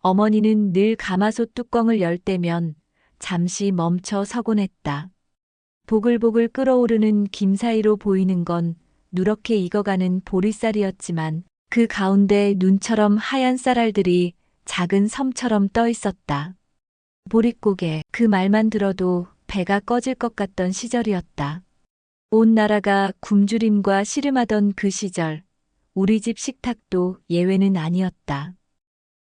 어머니는 늘 가마솥 뚜껑을 열 때면 잠시 멈춰 서곤 했다. 보글보글 끓어오르는 김 사이로 보이는 건 누렇게 익어가는 보리쌀이었지만 그 가운데 눈처럼 하얀 쌀알들이 작은 섬처럼 떠 있었다. 보릿고개, 그 말만 들어도 배가 꺼질 것 같던 시절이었다. 온 나라가 굶주림과 씨름하던 그 시절, 우리 집 식탁도 예외는 아니었다.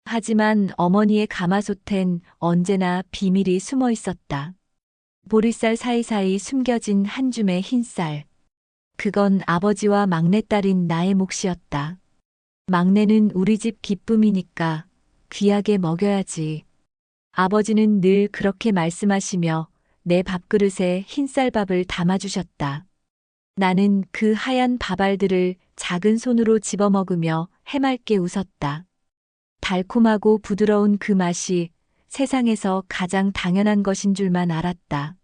하지만 어머니의 가마솥엔 언제나 비밀이 숨어 있었다. 보리쌀 사이사이 숨겨진 한 줌의 흰쌀. 그건 아버지와 막내딸인 나의 몫이었다. 막내는 우리 집 기쁨이니까 귀하게 먹여야지. 아버지는 늘 그렇게 말씀하시며 내 밥그릇에 흰쌀밥을 담아주셨다. 나는 그 하얀 밥알들을 작은 손으로 집어먹으며 해맑게 웃었다. 달콤하고 부드러운 그 맛이 세상에서 가장 당연한 것인 줄만 알았다.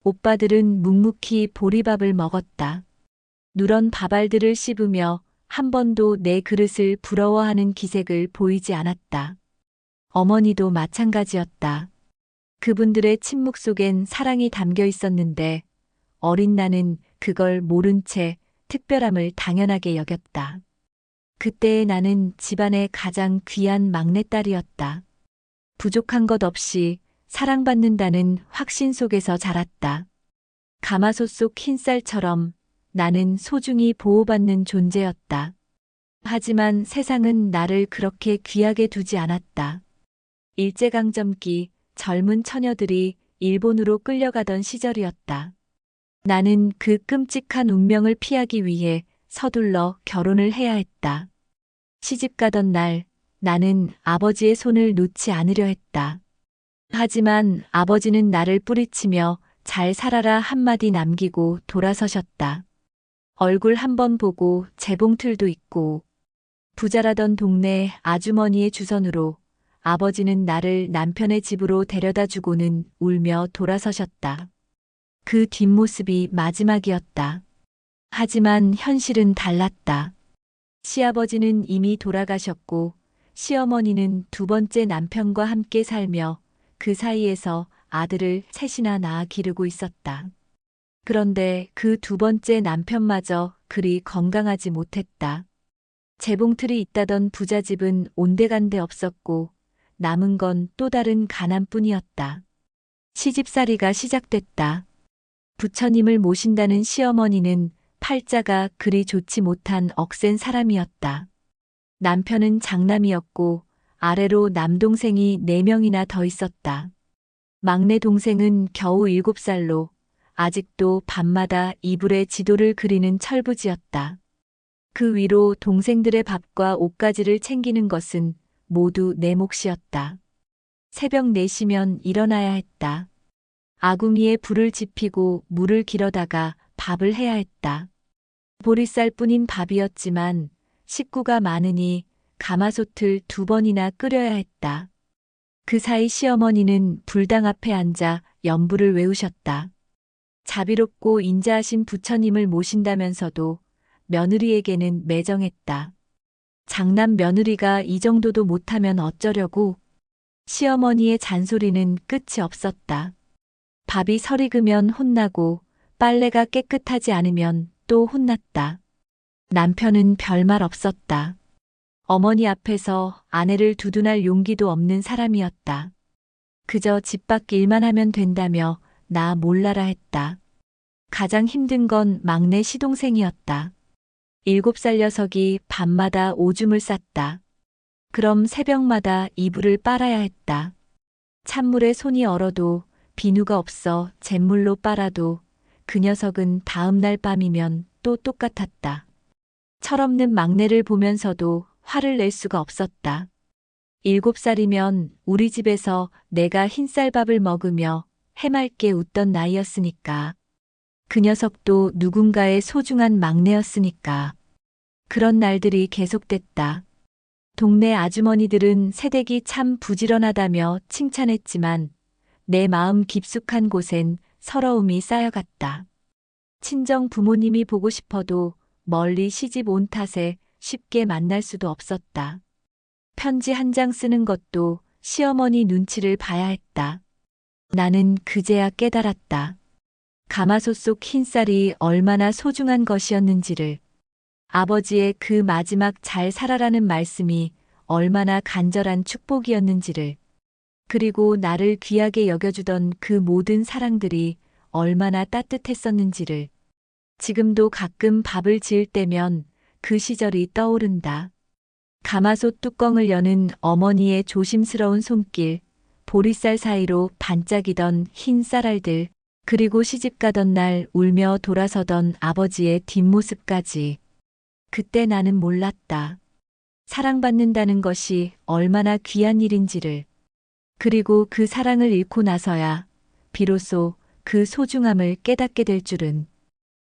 오빠들은 묵묵히 보리밥을 먹었다. 누런 밥알들을 씹으며 한 번도 내 그릇을 부러워하는 기색을 보이지 않았다. 어머니도 마찬가지였다. 그분들의 침묵 속엔 사랑이 담겨 있었는데 어린 나는 그걸 모른 채 특별함을 당연하게 여겼다. 그때의 나는 집안의 가장 귀한 막내딸이었다. 부족한 것 없이 사랑받는다는 확신 속에서 자랐다. 가마솥 속 흰쌀처럼 나는 소중히 보호받는 존재였다. 하지만 세상은 나를 그렇게 귀하게 두지 않았다. 일제강점기 젊은 처녀들이 일본으로 끌려가던 시절이었다. 나는 그 끔찍한 운명을 피하기 위해 서둘러 결혼을 해야 했다. 시집가던 날 나는 아버지의 손을 놓지 않으려 했다. 하지만 아버지는 나를 뿌리치며 잘 살아라 한마디 남기고 돌아서셨다. 얼굴 한 번 보고 재봉틀도 있고 부자라던 동네 아주머니의 주선으로 아버지는 나를 남편의 집으로 데려다 주고는 울며 돌아서셨다. 그 뒷모습이 마지막이었다. 하지만 현실은 달랐다. 시아버지는 이미 돌아가셨고 시어머니는 두 번째 남편과 함께 살며 그 사이에서 아들을 셋이나 낳아 기르고 있었다. 그런데 그 두 번째 남편마저 그리 건강하지 못했다. 재봉틀이 있다던 부잣집은 온데간데 없었고 남은 건 또 다른 가난뿐이었다. 시집살이가 시작됐다. 부처님을 모신다는 시어머니는 팔자가 그리 좋지 못한 억센 사람이었다. 남편은 장남이었고 아래로 남동생이 4명이나 더 있었다. 막내 동생은 겨우 7살로 아직도 밤마다 이불에 지도를 그리는 철부지였다. 그 위로 동생들의 밥과 옷가지를 챙기는 것은 모두 내 몫이었다. 새벽 4시면 일어나야 했다. 아궁이에 불을 지피고 물을 길어다가 밥을 해야 했다. 보리쌀뿐인 밥이었지만 식구가 많으니 가마솥을 2번이나 끓여야 했다. 그 사이 시어머니는 불당 앞에 앉아 연부를 외우셨다. 자비롭고 인자하신 부처님을 모신다면서도 며느리에게는 매정했다. 장남 며느리가 이 정도도 못하면 어쩌려고. 시어머니의 잔소리는 끝이 없었다. 밥이 설익으면 혼나고 빨래가 깨끗하지 않으면 또 혼났다. 남편은 별말 없었다. 어머니 앞에서 아내를 두둔할 용기도 없는 사람이었다. 그저 집 밖 일만 하면 된다며 나 몰라라 했다. 가장 힘든 건 막내 시동생이었다. 7살 녀석이 밤마다 오줌을 쌌다. 그럼 새벽마다 이불을 빨아야 했다. 찬물에 손이 얼어도 비누가 없어 잿물로 빨아도 그 녀석은 다음 날 밤이면 또 똑같았다. 철없는 막내를 보면서도 화를 낼 수가 없었다. 7살이면 우리 집에서 내가 흰쌀밥을 먹으며 해맑게 웃던 나이였으니까. 그 녀석도 누군가의 소중한 막내였으니까. 그런 날들이 계속됐다. 동네 아주머니들은 새댁이 참 부지런하다며 칭찬했지만 내 마음 깊숙한 곳엔 서러움이 쌓여갔다. 친정 부모님이 보고 싶어도 멀리 시집 온 탓에 쉽게 만날 수도 없었다. 편지 한 장 쓰는 것도 시어머니 눈치를 봐야 했다. 나는 그제야 깨달았다. 가마솥 속 흰쌀이 얼마나 소중한 것이었는지를, 아버지의 그 마지막 잘 살아라는 말씀이 얼마나 간절한 축복이었는지를, 그리고 나를 귀하게 여겨주던 그 모든 사랑들이 얼마나 따뜻했었는지를. 지금도 가끔 밥을 지을 때면 그 시절이 떠오른다. 가마솥 뚜껑을 여는 어머니의 조심스러운 손길, 보리쌀 사이로 반짝이던 흰 쌀알들, 그리고 시집가던 날 울며 돌아서던 아버지의 뒷모습까지. 그때 나는 몰랐다. 사랑받는다는 것이 얼마나 귀한 일인지를. 그리고 그 사랑을 잃고 나서야 비로소 그 소중함을 깨닫게 될 줄은.